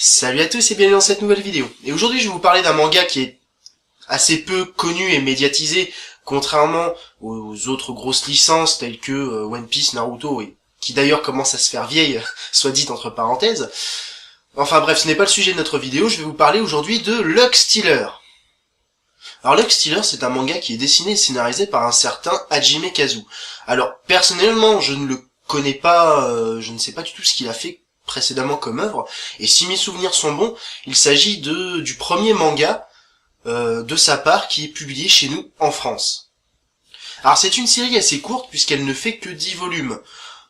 Salut à tous et bienvenue dans cette nouvelle vidéo. Et aujourd'hui je vais vous parler d'un manga qui est assez peu connu et médiatisé, contrairement aux autres grosses licences telles que One Piece, Naruto, et qui d'ailleurs commence à se faire vieille, soit dit entre parenthèses. Enfin bref, ce n'est pas le sujet de notre vidéo, je vais vous parler aujourd'hui de Lux Stealer. Alors Lux Stealer, c'est un manga qui est dessiné et scénarisé par un certain Hajime Kazu. Alors personnellement, je ne le connais pas, je ne sais pas du tout ce qu'il a fait précédemment comme œuvre, et si mes souvenirs sont bons, il s'agit du premier manga de sa part qui est publié chez nous en France. Alors c'est une série assez courte puisqu'elle ne fait que 10 volumes.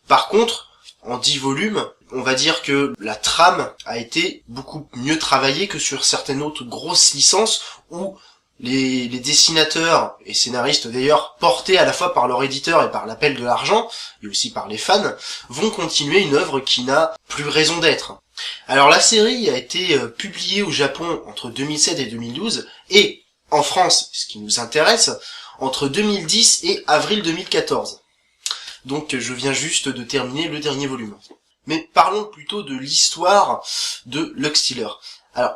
Par contre, en 10 volumes, on va dire que la trame a été beaucoup mieux travaillée que sur certaines autres grosses licences où les dessinateurs et scénaristes d'ailleurs, portés à la fois par leur éditeur et par l'appel de l'argent, et aussi par les fans, vont continuer une œuvre qui n'a plus raison d'être. Alors la série a été publiée au Japon entre 2007 et 2012, et en France, ce qui nous intéresse, entre 2010 et avril 2014. Donc je viens juste de terminer le dernier volume. Mais parlons plutôt de l'histoire de Lux Stealer. Alors,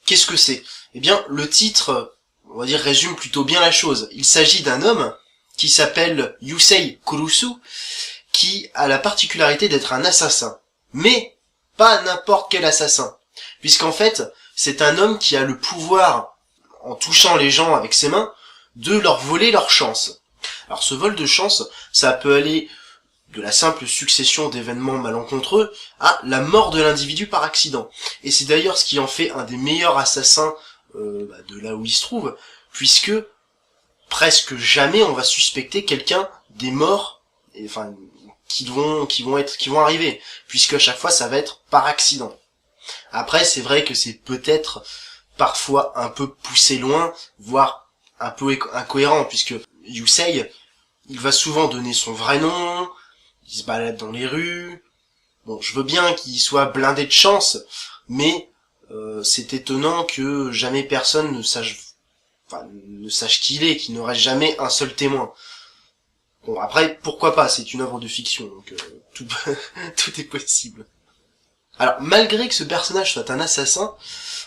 qu'est-ce que c'est ? Eh bien, le titre, on va dire, résume plutôt bien la chose. Il s'agit d'un homme qui s'appelle Yusei Kurusu, qui a la particularité d'être un assassin. Mais pas n'importe quel assassin. Puisqu'en fait, c'est un homme qui a le pouvoir, en touchant les gens avec ses mains, de leur voler leur chance. Alors ce vol de chance, ça peut aller de la simple succession d'événements malencontreux à la mort de l'individu par accident. Et c'est d'ailleurs ce qui en fait un des meilleurs assassins de là où il se trouve, puisque presque jamais on va suspecter quelqu'un des morts, enfin qui vont arriver, puisque à chaque fois ça va être par accident. Après c'est vrai que c'est peut-être parfois un peu poussé loin, voire un peu incohérent, puisque Yusei, il va souvent donner son vrai nom, il se balade dans les rues. Bon, je veux bien qu'il soit blindé de chance, mais c'est étonnant que jamais personne ne sache qui il est, qu'il n'aurait jamais un seul témoin. Bon, après, pourquoi pas, c'est une œuvre de fiction, donc tout, tout est possible. Alors, malgré que ce personnage soit un assassin,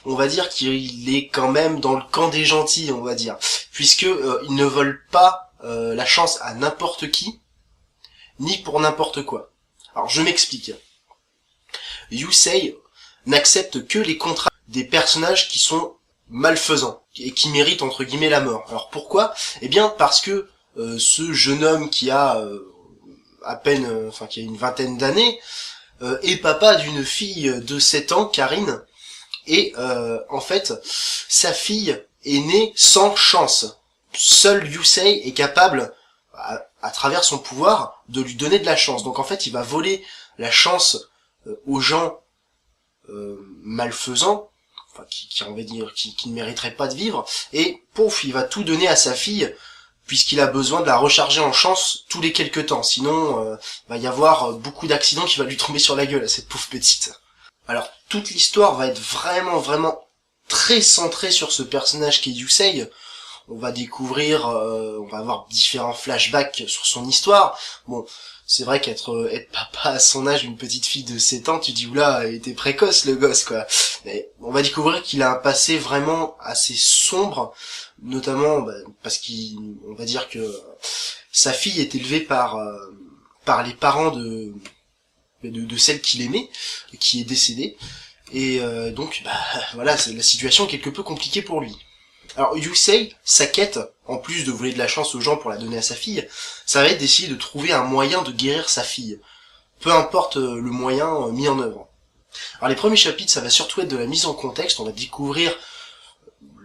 on va dire qu'il est quand même dans le camp des gentils, on va dire, puisque il ne vole pas la chance à n'importe qui, ni pour n'importe quoi. Alors, je m'explique. Yusei n'accepte que les contrats des personnages qui sont malfaisants et qui méritent entre guillemets la mort. Alors pourquoi ? Eh bien parce que ce jeune homme qui a à peine, qui a une vingtaine d'années, est papa d'une fille de 7 ans, Karine, et en fait sa fille est née sans chance. Seul Yusei est capable, à travers son pouvoir, de lui donner de la chance. Donc en fait il va voler la chance aux gens malfaisants, qui on va dire qui ne mériteraient pas de vivre, et pouf, il va tout donner à sa fille puisqu'il a besoin de la recharger en chance tous les quelques temps, sinon va y avoir beaucoup d'accidents qui va lui tomber sur la gueule à cette pauvre petite. Alors toute l'histoire va être vraiment très centrée sur ce personnage qui est Yusei. On va découvrir, on va avoir différents flashbacks sur son histoire. Bon, c'est vrai qu'être papa à son âge, une petite fille de 7 ans, tu dis oula, il était précoce le gosse quoi. Mais on va découvrir qu'il a un passé vraiment assez sombre, notamment parce on va dire que sa fille est élevée par les parents de celle qu'il aimait, qui est décédée, et donc voilà, la situation est quelque peu compliquée pour lui. Alors Yusei, sa quête, en plus de voler de la chance aux gens pour la donner à sa fille, ça va être d'essayer de trouver un moyen de guérir sa fille. Peu importe le moyen mis en œuvre. Alors les premiers chapitres, ça va surtout être de la mise en contexte, on va découvrir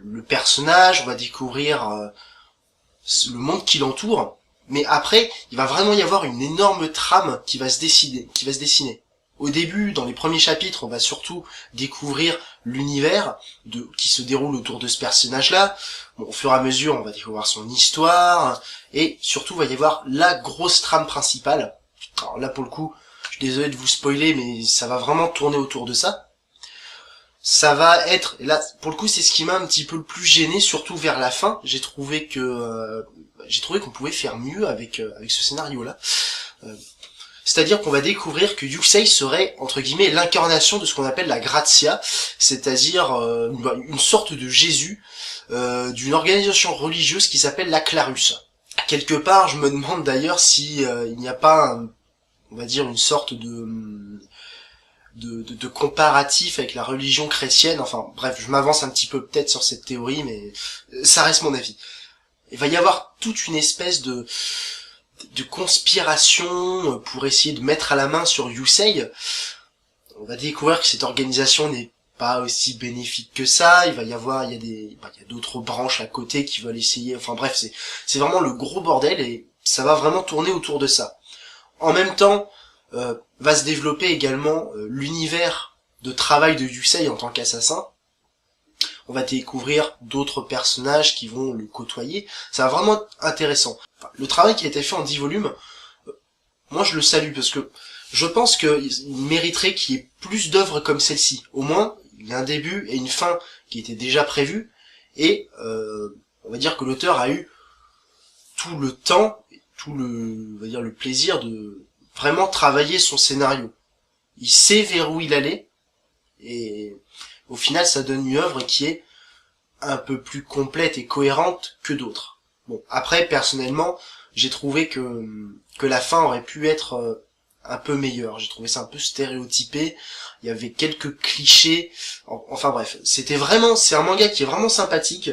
le personnage, on va découvrir le monde qui l'entoure, mais après, il va vraiment y avoir une énorme trame qui va se dessiner. Au début, dans les premiers chapitres, on va surtout découvrir l'univers qui se déroule autour de ce personnage-là. Bon, au fur et à mesure, on va découvrir son histoire, et surtout, il va y avoir la grosse trame principale. Alors là, pour le coup, je suis désolé de vous spoiler, mais ça va vraiment tourner autour de ça. Ça va être, et là, pour le coup, c'est ce qui m'a un petit peu le plus gêné, surtout vers la fin. J'ai trouvé qu'on pouvait faire mieux avec ce scénario-là. C'est-à-dire qu'on va découvrir que Yusei serait, entre guillemets, l'incarnation de ce qu'on appelle la Grazia, c'est-à-dire une sorte de Jésus d'une organisation religieuse qui s'appelle la Clarus. Quelque part, je me demande d'ailleurs si il n'y a pas, on va dire, une sorte de comparatif avec la religion chrétienne. Enfin, bref, je m'avance un petit peu peut-être sur cette théorie, mais ça reste mon avis. Il va y avoir toute une espèce de conspiration pour essayer de mettre à la main sur Yusei. On va découvrir que cette organisation n'est pas aussi bénéfique que ça. Il y a d'autres branches à côté qui veulent essayer. Enfin bref, c'est vraiment le gros bordel et ça va vraiment tourner autour de ça. En même temps, va se développer également l'univers de travail de Yusei en tant qu'assassin. On va découvrir d'autres personnages qui vont le côtoyer. Ça va vraiment être intéressant. Enfin, le travail qui a été fait en 10 volumes, moi je le salue parce que je pense qu'il mériterait qu'il y ait plus d'œuvres comme celle-ci. Au moins, il y a un début et une fin qui étaient déjà prévus et on va dire que l'auteur a eu tout le temps, on va dire le plaisir de vraiment travailler son scénario. Il sait vers où il allait et au final ça donne une œuvre qui est un peu plus complète et cohérente que d'autres. Bon, après personnellement, j'ai trouvé que la fin aurait pu être un peu meilleure. J'ai trouvé ça un peu stéréotypé. Il y avait quelques clichés. Enfin bref, c'est un manga qui est vraiment sympathique,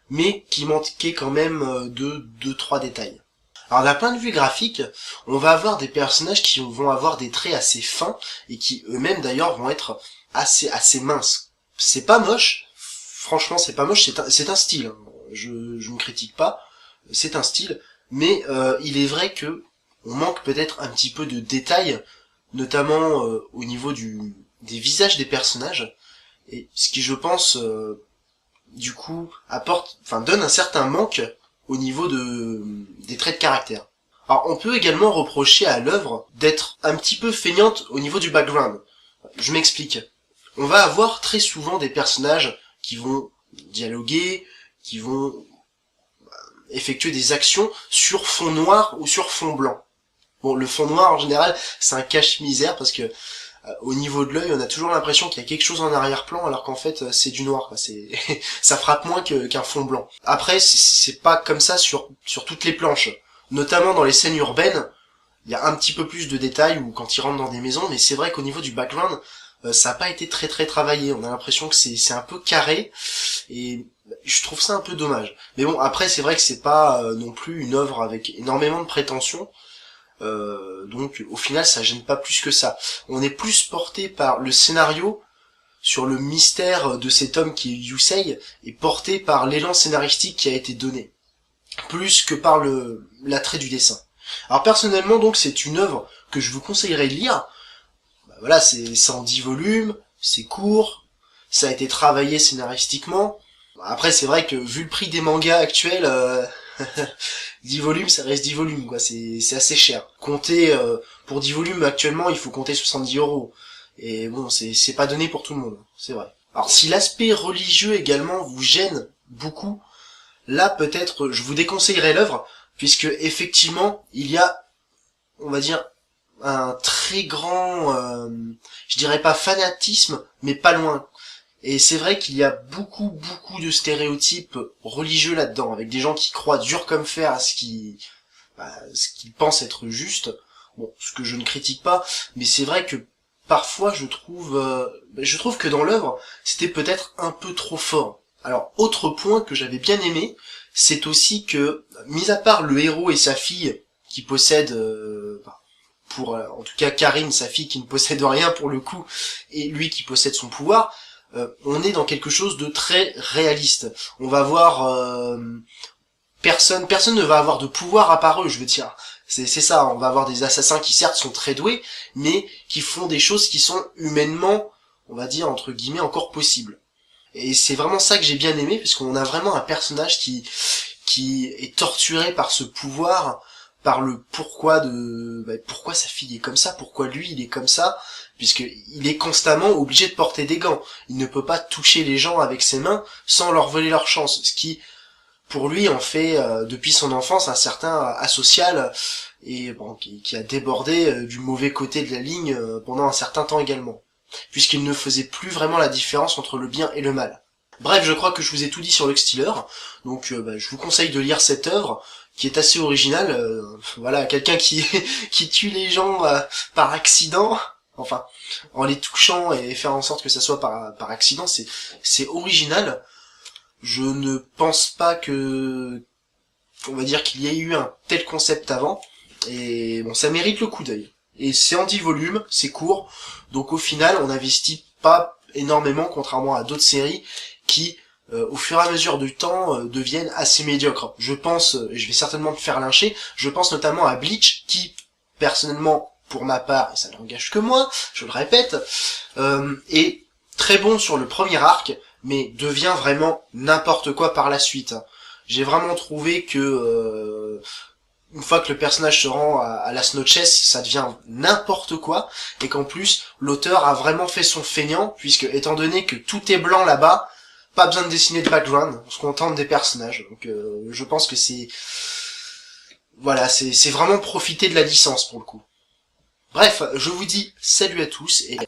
mais qui manquait quand même de 2-3 détails. Alors d'un point de vue graphique, on va avoir des personnages qui vont avoir des traits assez fins et qui eux-mêmes d'ailleurs vont être assez minces. C'est pas moche, franchement c'est pas moche, c'est un style. Hein. Je ne critique pas, c'est un style, mais il est vrai que on manque peut-être un petit peu de détails, notamment au niveau des visages des personnages, et ce qui je pense du coup donne un certain manque au niveau des traits de caractère. Alors on peut également reprocher à l'œuvre d'être un petit peu feignante au niveau du background. Je m'explique. On va avoir très souvent des personnages qui vont dialoguer, qui vont effectuer des actions sur fond noir ou sur fond blanc. Bon, le fond noir en général, c'est un cache-misère parce que au niveau de l'œil, on a toujours l'impression qu'il y a quelque chose en arrière-plan alors qu'en fait c'est du noir. Ça frappe moins qu'un fond blanc. Après, c'est pas comme ça sur toutes les planches. Notamment dans les scènes urbaines, il y a un petit peu plus de détails ou quand ils rentrent dans des maisons, mais c'est vrai qu'au niveau du background, ça a pas été très très travaillé. On a l'impression que c'est un peu carré et je trouve ça un peu dommage. Mais bon, après c'est vrai que c'est pas non plus une œuvre avec énormément de prétention. Donc au final ça gêne pas plus que ça. On est plus porté par le scénario sur le mystère de cet homme qui est Yusei et porté par l'élan scénaristique qui a été donné plus que par l'attrait du dessin. Alors personnellement donc c'est une œuvre que je vous conseillerais de lire. Voilà, c'est en 10 volumes, c'est court, ça a été travaillé scénaristiquement. Après c'est vrai que vu le prix des mangas actuels 10 volumes, ça reste 10 volumes, quoi. C'est assez cher. Pour 10 volumes, actuellement, il faut compter 70 €. Et bon, c'est pas donné pour tout le monde. C'est vrai. Alors, si l'aspect religieux également vous gêne beaucoup, là, peut-être, je vous déconseillerais l'œuvre, puisque, effectivement, il y a, on va dire, un très grand, je dirais pas fanatisme, mais pas loin. Et c'est vrai qu'il y a beaucoup de stéréotypes religieux là-dedans, avec des gens qui croient dur comme fer à ce qu'ils pensent être juste. Bon, ce que je ne critique pas, mais c'est vrai que parfois je trouve que dans l'œuvre, c'était peut-être un peu trop fort. Alors, autre point que j'avais bien aimé, c'est aussi que, mis à part le héros et sa fille qui possèdent, en tout cas Karine, sa fille qui ne possède rien pour le coup, et lui qui possède son pouvoir, on est dans quelque chose de très réaliste. On va voir personne ne va avoir de pouvoir à part eux, je veux dire. C'est ça, on va avoir des assassins qui certes sont très doués, mais qui font des choses qui sont humainement, on va dire entre guillemets, encore possibles. Et c'est vraiment ça que j'ai bien aimé, parce qu'on a vraiment un personnage qui est torturé par ce pouvoir, par le pourquoi pourquoi sa fille est comme ça, pourquoi lui il est comme ça, puisque il est constamment obligé de porter des gants. Il ne peut pas toucher les gens avec ses mains sans leur voler leur chance, ce qui pour lui en fait depuis son enfance un certain asocial et bon, qui a débordé du mauvais côté de la ligne pendant un certain temps également, puisqu'il ne faisait plus vraiment la différence entre le bien et le mal. Bref, je crois que je vous ai tout dit sur Lux Stealer, donc je vous conseille de lire cette œuvre, qui est assez originale. Voilà, quelqu'un qui qui tue les gens par accident, enfin, en les touchant et faire en sorte que ça soit par accident, c'est original. Je ne pense pas que, on va dire qu'il y ait eu un tel concept avant, et bon, ça mérite le coup d'œil. Et c'est en 10 volumes, c'est court, donc au final, on n'investit pas énormément, contrairement à d'autres séries qui, au fur et à mesure du temps, deviennent assez médiocres. Je pense, et je vais certainement me faire lyncher, je pense notamment à Bleach, qui, personnellement, pour ma part, et ça n'engage que moi, je le répète, est très bon sur le premier arc, mais devient vraiment n'importe quoi par la suite. J'ai vraiment trouvé que une fois que le personnage se rend à la Noches, ça devient n'importe quoi, et qu'en plus l'auteur a vraiment fait son feignant, puisque étant donné que tout est blanc là-bas, pas besoin de dessiner de background, on se contente des personnages. Donc je pense que c'est voilà, c'est vraiment profiter de la licence pour le coup. Bref, je vous dis salut à tous et